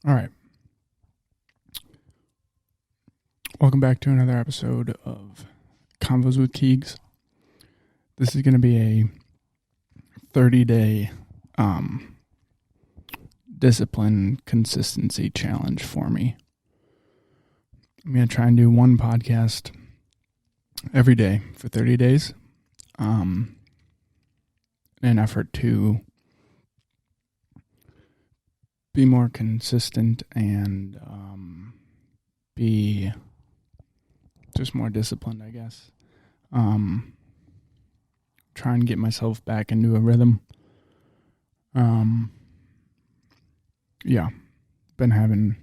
All right. Welcome back to another episode of CONVOS with KEEGS. This is going to be a 30-day discipline consistency challenge for me. I'm going to try and do one podcast every day for 30 days in an effort to be more consistent and be just more disciplined, I guess. Try and get myself back into a rhythm. Been having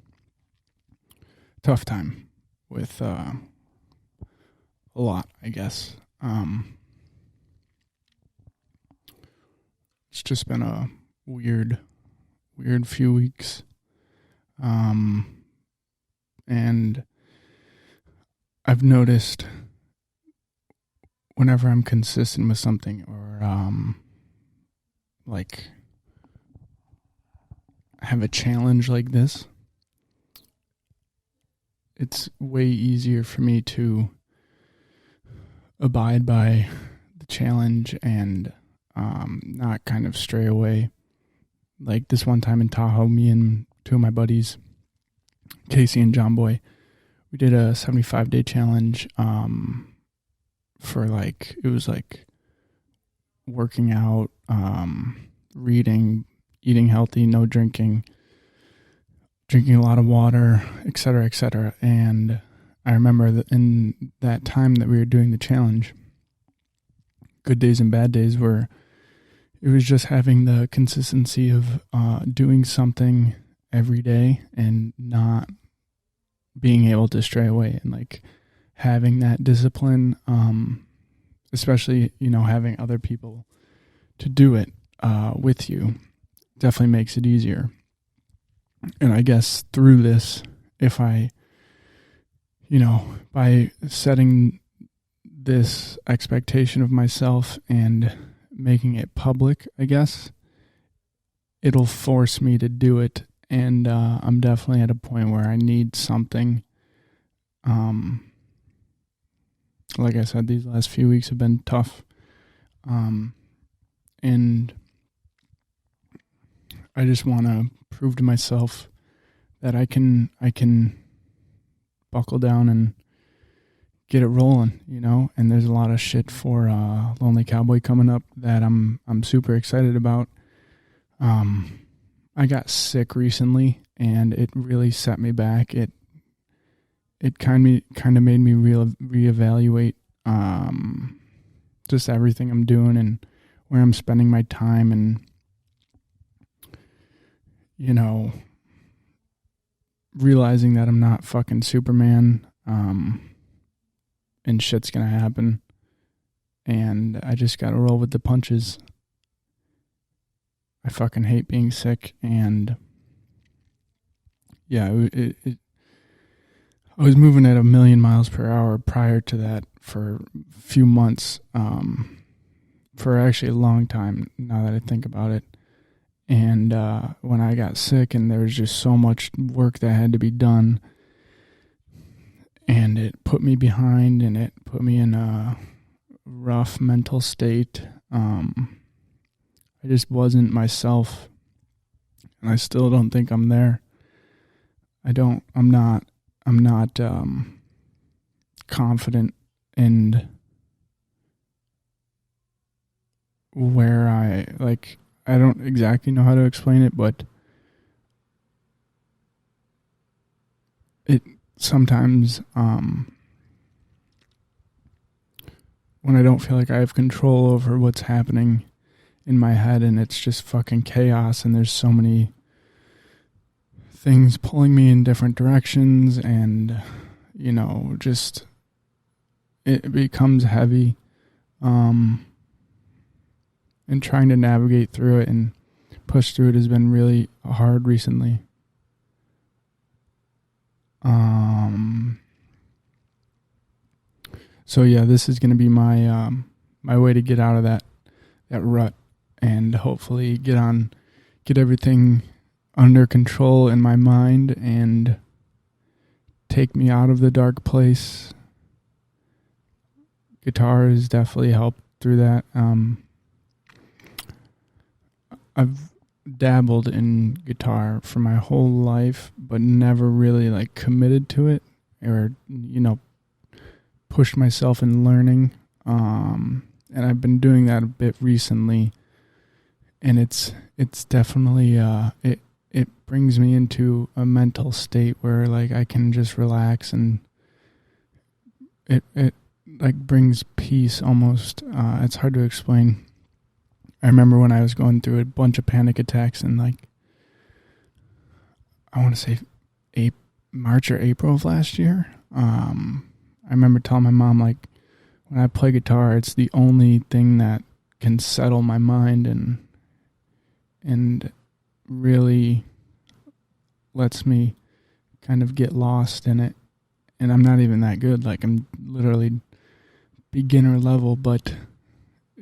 a tough time with a lot, I guess. It's just been a weird few weeks. And I've noticed whenever I'm consistent with something or have a challenge like this, it's way easier for me to abide by the challenge and not kind of stray away. Like this one time in Tahoe, me and two of my buddies, Casey and John Boy, we did a 75-day challenge for it was working out, reading, eating healthy, no drinking a lot of water, etc., etc. And I remember that in that time that we were doing the challenge, good days and bad days it was just having the consistency of doing something every day and not being able to stray away, and having that discipline, especially, having other people to do it with you definitely makes it easier. And I guess through this, if I, by setting this expectation of myself and making it public, I guess, it'll force me to do it. And I'm definitely at a point where I need something. Like I said, these last few weeks have been tough. And I just want to prove to myself that I can buckle down and get it rolling, and there's a lot of shit for Lonely Cowboy coming up that I'm super excited about. I got sick recently and it really set me back. It kind of made me reevaluate just everything I'm doing and where I'm spending my time, and realizing that I'm not fucking Superman, and shit's gonna happen, and I just gotta roll with the punches. I fucking hate being sick, and I was moving at 1,000,000 miles per hour prior to that for a few months, for actually a long time now that I think about it. And when I got sick and there was just so much work that had to be done, and it put me behind and it put me in a rough mental state. I just wasn't myself, and I still don't think I'm there. I'm not confident in where I don't exactly know how to explain it, but it sometimes, when I don't feel like I have control over what's happening in my head and it's just fucking chaos and there's so many things pulling me in different directions, and just it becomes heavy, and trying to navigate through it and push through it has been really hard recently. So yeah, this is going to be my my way to get out of that rut and hopefully get everything under control in my mind and take me out of the dark place. Guitar has definitely helped through that. I've dabbled in guitar for my whole life, but never really like committed to it or, pushed myself in learning. And I've been doing that a bit recently, and it's definitely, it brings me into a mental state where like I can just relax, and it like brings peace almost. It's hard to explain. I remember when I was going through a bunch of panic attacks in like, I want to say March or April of last year. I remember telling my mom, like, when I play guitar, it's the only thing that can settle my mind and really lets me kind of get lost in it. And I'm not even that good. Like, I'm literally beginner level, but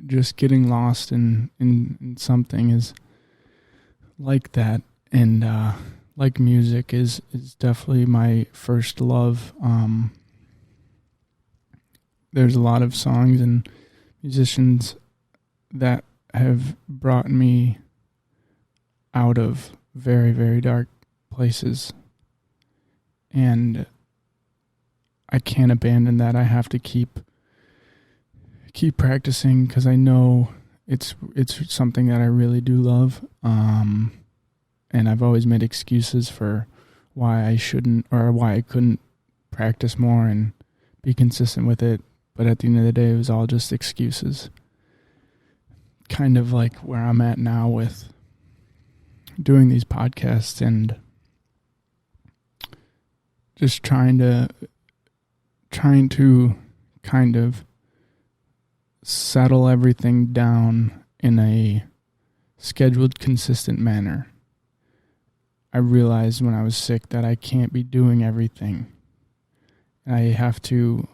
just getting lost in something is like that. And like music is definitely my first love. There's a lot of songs and musicians that have brought me out of very, very dark places. And I can't abandon that. I have to keep practicing, because I know it's something that I really do love. And I've always made excuses for why I shouldn't or why I couldn't practice more and be consistent with it. But at the end of the day, it was all just excuses. Kind of like where I'm at now with doing these podcasts and just trying to kind of settle everything down in a scheduled, consistent manner. I realized when I was sick that I can't be doing everything. I have to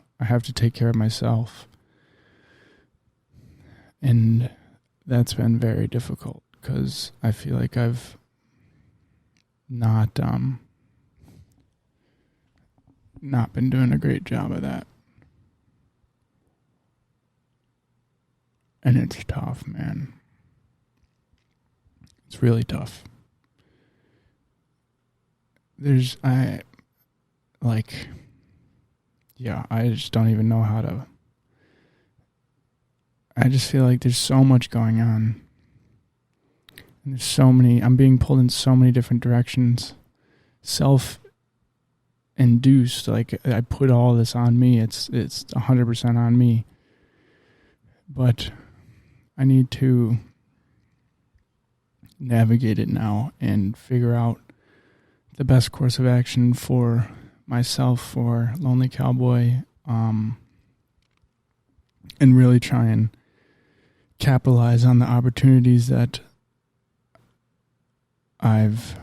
take care of myself. And that's been very difficult, because I feel like I've not been doing a great job of that. And it's tough, man. It's really tough. I just don't even know how to. I just feel like there's so much going on. And I'm being pulled in so many different directions. Self-induced, like I put all this on me. It's 100% on me. But I need to navigate it now and figure out the best course of action for myself, for Lonely Cowboy, and really try and capitalize on the opportunities that have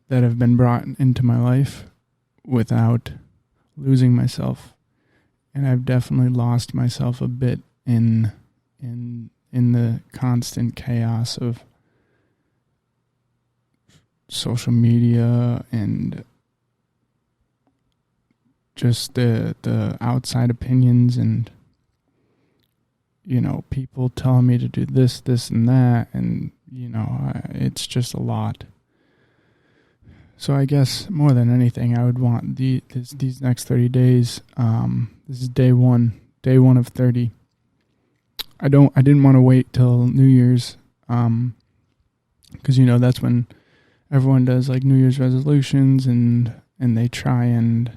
been brought into my life without losing myself. And I've definitely lost myself a bit in the constant chaos of social media and just the outside opinions and, people telling me to do this, and that, and, it's just a lot. So I guess more than anything, I would want these next 30 days. This is day one of 30. I didn't want to wait till New Year's, because that's when everyone does like New Year's resolutions, and they try and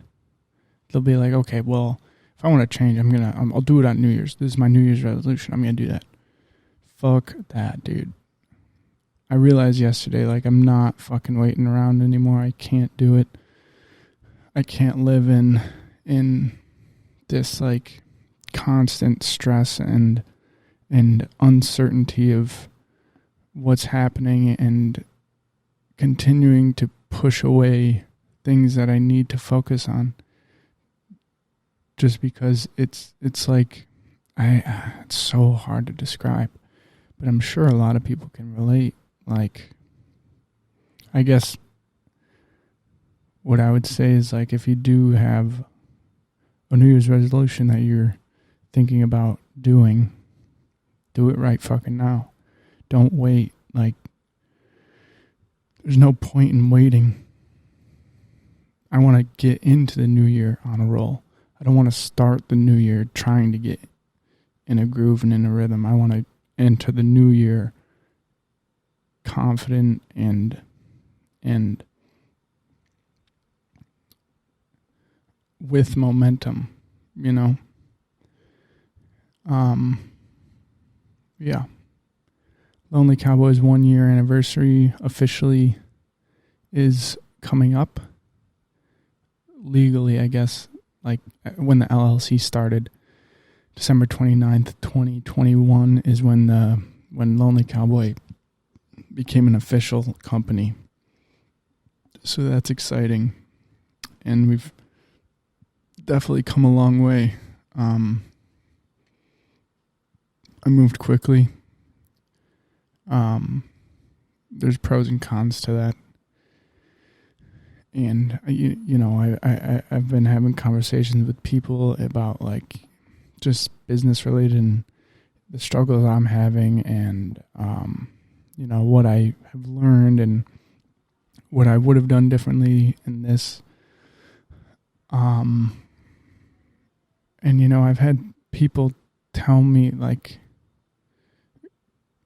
they'll be like, okay, well, if I want to change, I'll do it on New Year's. This is my New Year's resolution. I'm gonna do that. Fuck that, dude. I realized yesterday, like, I'm not fucking waiting around anymore. I can't do it. I can't live in this like constant stress and uncertainty of what's happening, and continuing to push away things that I need to focus on, just because it's like it's so hard to describe, but I'm sure a lot of people can relate. Like, I guess what I would say is, like, if you do have a New Year's resolution that you're thinking about doing, do it right fucking now. Don't wait. Like, there's no point in waiting. I want to get into the new year on a roll. I don't want to start the new year trying to get in a groove and in a rhythm. I want to enter the new year confident and with momentum, you know? Yeah. Lonely Cowboy's 1 year anniversary officially is coming up. Legally, I guess, like when the LLC started, December 29th, 2021 is when Lonely Cowboy became an official company. So that's exciting. And we've definitely come a long way. I moved quickly. There's pros and cons to that. And, I've been having conversations with people about, like, just business related and the struggles I'm having and, what I have learned and what I would have done differently in this. And, I've had people tell me, like,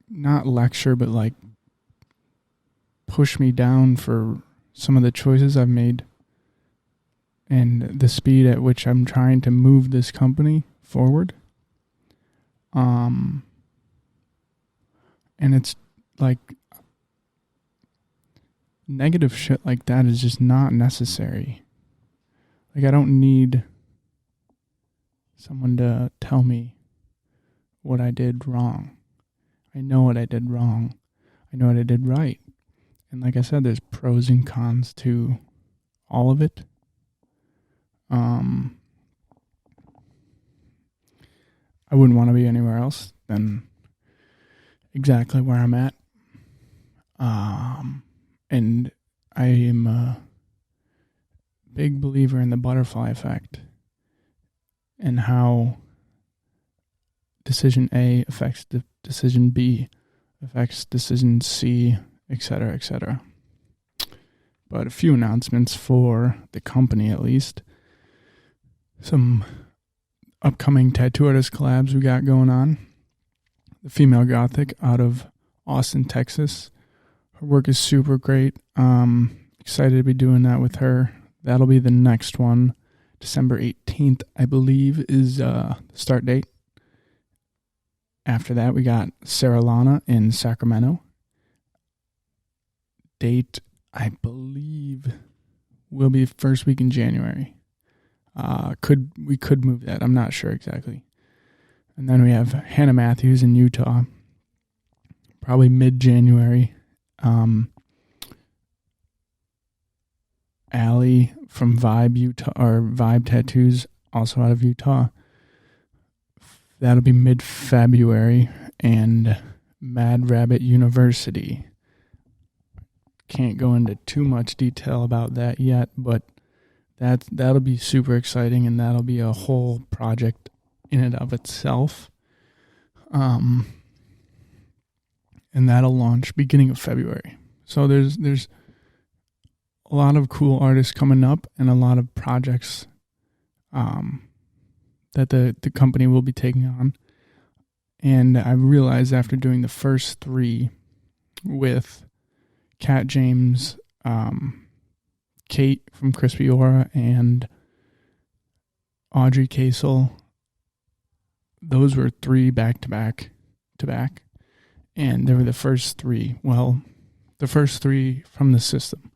not lecture, but, like, push me down for some of the choices I've made and the speed at which I'm trying to move this company forward. And it's like negative shit like that is just not necessary. Like, I don't need someone to tell me what I did wrong. I know what I did wrong. I know what I did right. And like I said, there's pros and cons to all of it. I wouldn't want to be anywhere else than exactly where I'm at. And I am a big believer in the butterfly effect and how decision A affects decision B, affects decision C, etc., etc. But a few announcements for the company, at least. Some upcoming tattoo artist collabs we got going on. The Female Gothic out of Austin, Texas. Her work is super great. Excited to be doing that with her. That'll be the next one. December 18th, I believe, is the start date. After that, we got Sarah Lana in Sacramento. Date, I believe, will be first week in January. We could move that. I'm not sure exactly. And then we have Hannah Matthews in Utah, probably mid-January. Allie from Vibe Utah, or Vibe Tattoos, also out of Utah. That'll be mid-February. And Mad Rabbit University. Can't go into too much detail about that yet, but that'll be super exciting, and that'll be a whole project in and of itself. And that'll launch beginning of February. So there's a lot of cool artists coming up and a lot of projects that the company will be taking on. And I realized after doing the first 3 with Kat James, Kate from Crispy Aura, and Audrey Casel, those were 3 back-to-back, and they were the first 3. Well, the first 3 from the system.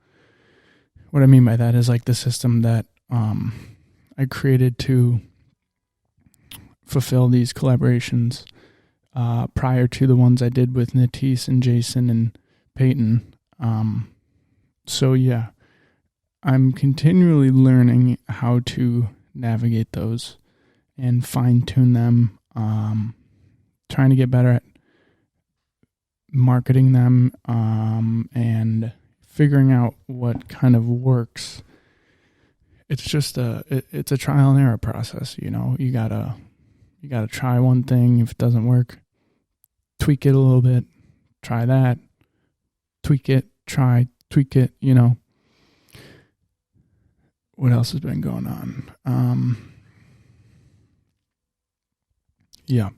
What I mean by that is, like, the system that I created to fulfill these collaborations prior to the ones I did with Natisse and Jason and Peyton. So yeah, I'm continually learning how to navigate those and fine-tune them, trying to get better at marketing them, and figuring out what kind of works it's just it's a trial and error process. You know, you gotta try one thing. If it doesn't work, tweak it a little bit, try that, tweak it, tweak it, you know. What else has been going on? Yeah.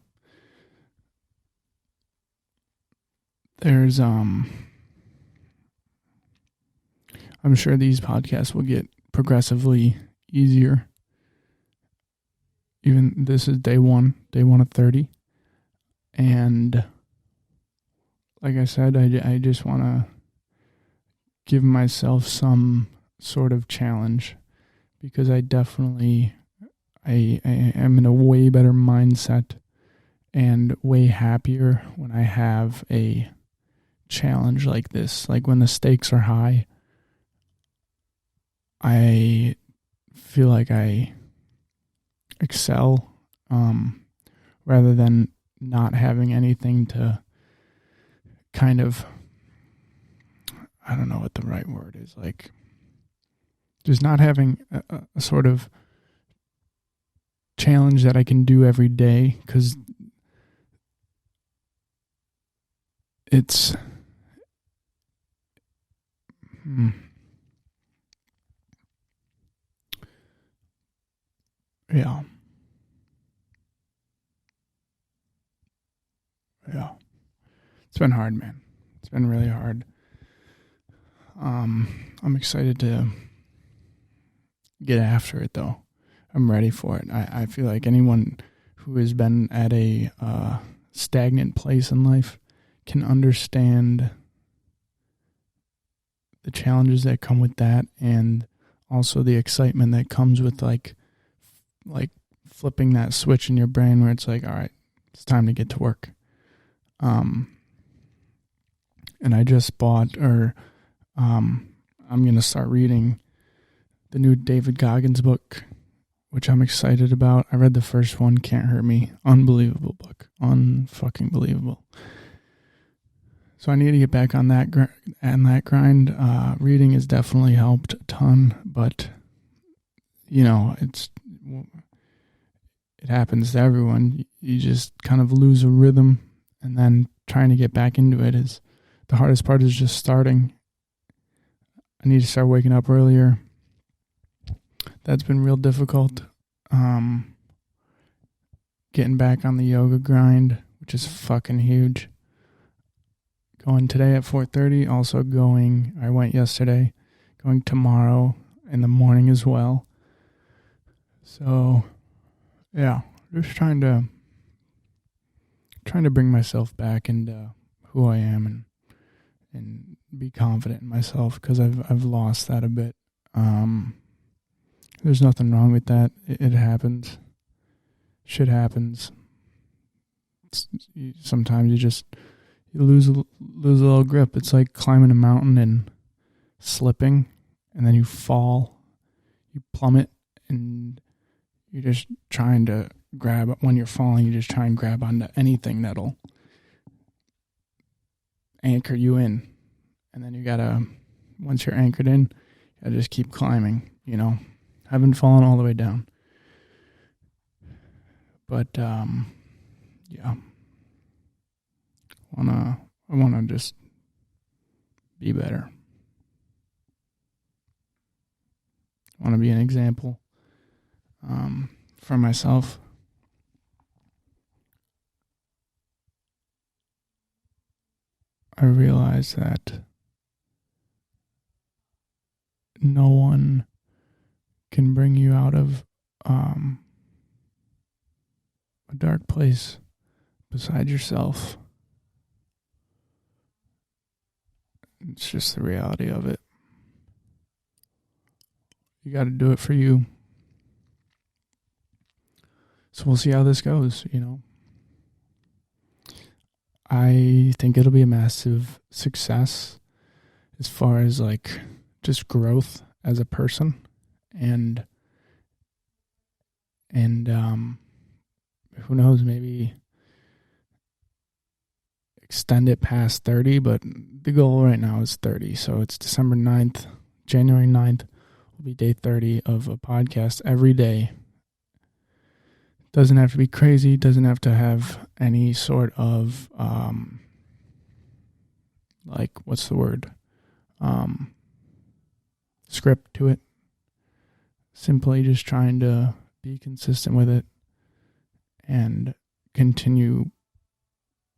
There's I'm sure these podcasts will get progressively easier. Even this is day one of 30. And like I said, I just want to give myself some sort of challenge, because I definitely I am in a way better mindset and way happier when I have a challenge like this. Like when the stakes are high, I feel like I excel, rather than not having anything to kind of, I don't know what the right word is, like just not having a sort of challenge that I can do every day, because it's yeah. It's been hard, man. It's been really hard. I'm excited to get after it, though. I'm ready for it. I feel like anyone who has been at a stagnant place in life can understand the challenges that come with that, and also the excitement that comes with like flipping that switch in your brain where it's like, all right, it's time to get to work. And I just bought, I'm going to start reading the new David Goggins book, which I'm excited about. I read the first one, Can't Hurt Me. Unbelievable book. Unfucking believable. So I need to get back on that grind. Reading has definitely helped a ton, but you know, it happens to everyone. You just kind of lose a rhythm, and then trying to get back into it is the hardest part. Is just starting. I need to start waking up earlier. That's been real difficult. Getting back on the yoga grind, which is fucking huge. Going today at 4:30. Also I went yesterday. Going tomorrow in the morning as well. So, yeah, just trying to bring myself back into who I am and be confident in myself, because I've lost that a bit. There's nothing wrong with that. It happens. Shit happens. Sometimes you lose a little grip. It's like climbing a mountain and slipping, and then you fall, you plummet, and you're just trying to grab, when you're falling, you just try and grab onto anything that'll anchor you in. And then you gotta, once you're anchored in, you gotta just keep climbing, you know. I haven't fallen all the way down. But, yeah. I wanna just be better. I wanna be an example, for myself. I realize that no one can bring you out of a dark place besides yourself. It's just the reality of it. You got to do it for you. So we'll see how this goes, you know. I think it'll be a massive success as far as like just growth as a person, and who knows, maybe extend it past 30, but the goal right now is 30. So it's January 9th will will be day 30 of a podcast every day. Doesn't have to be crazy. Doesn't have to have any sort of, what's the word? Script to it. Simply just trying to be consistent with it and continue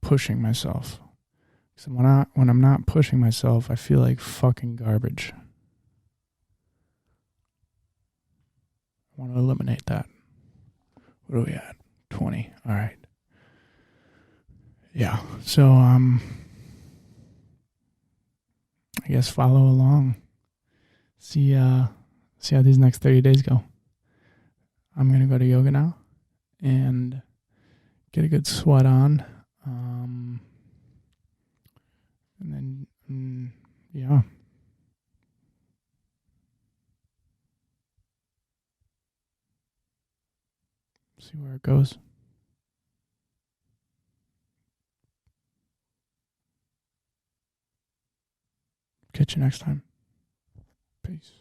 pushing myself. So when I'm not pushing myself, I feel like fucking garbage. I want to eliminate that. What are we at? 20. All right. Yeah. So I guess follow along. See how these next 30 days go. I'm gonna go to yoga now and get a good sweat on. And then, yeah. See where it goes. Catch you next time. Peace.